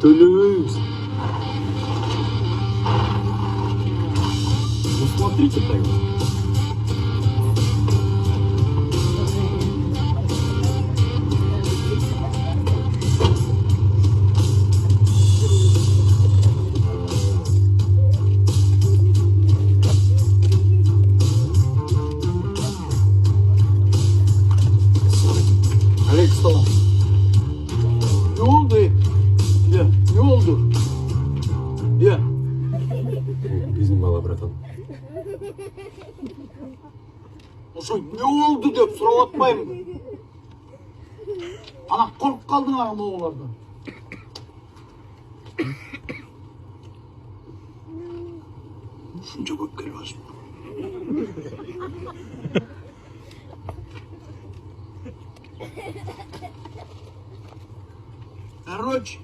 Төлөбөйбүз. Ну смотрите тогда. Олег Столов. Ne oldu? Ya, ne oldu? Ya. Bizim bala bратан. Ошо не oldu деп сурап атпаймын. Ана коркуп калдың ана моголордон. Ушунча көп келип атышпы. Короче.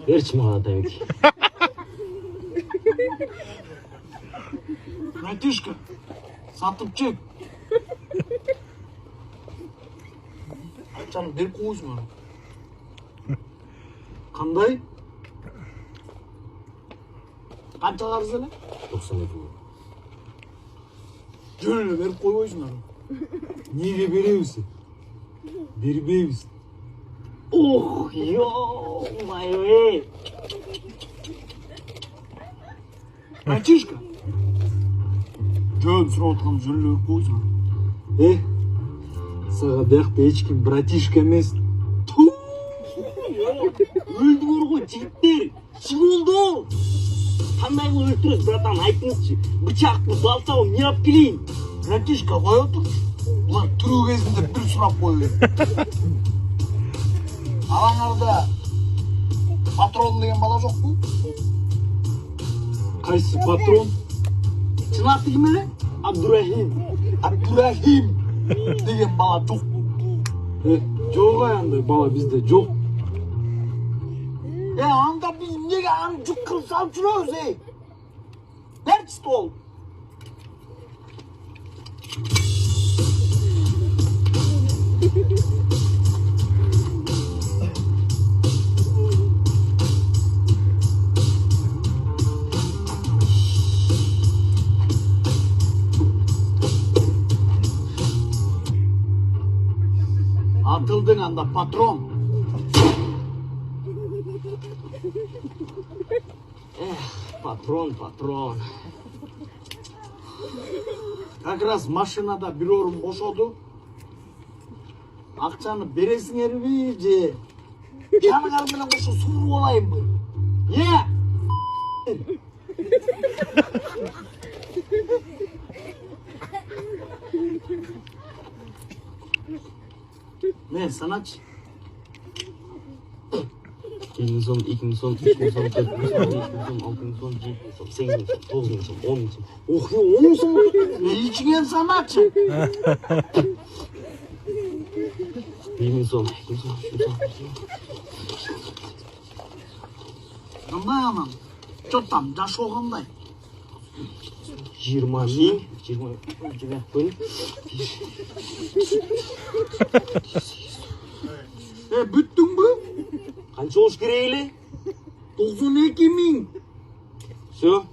Берчи мага Атабек. Братишка, сатып жеп. Акчаны берип коюңуз мага. Кандай? Канча карыз эле? 92 мың. Жөн эле берип койбойсуңар. Неге беребиз? Бербейбиз. Ох, ё-моё. Братишка. Жөн сурап аткан жөн эле берип койсуңар. Сага биякта эч ким братишка эмес. Өлдүңөр го жигиттер. Чы болду? Кандай кылып өлтүрөсүз, братан, айтыңызчы. Бычакты, балтабы эмне алып келейин? Братишка кой отурчу. Булар түрүү кезинде бир сурап коюп. Алаңарда патрон деген бала жокпу? Кайсы патрон? Чын аты ким эле? Абдурахим. Абдурахим деген бала жокпу? Жок андай бала бизде жок. Анда биз эмнеге аны жүк кылып салып жүрөбүз, Берчи стол. Атылдың анда патрон. Патрон. Как раз машинада бир орун бошоду. Акчаны бересиңерби же жаныңар менен кошо сууруп алайынбы? Не, саначы. 1.000 сом, 2.000 сом, 3.000 сом, 4.000 сом, 5.000 сом, 6.000 сом, 7.000 сом, 8.000 сом, 9.000 сом, 10.000 сом. Ох, 10.000 сом. Ичиген саначы. 1.000 сом, 2.000 сом, 3.000 сом. Кандай анан? Чо там жашоо кандай? 20 000, 20 000. Бүттүңбү? Канча болуш керек эле? 92 000. Всё.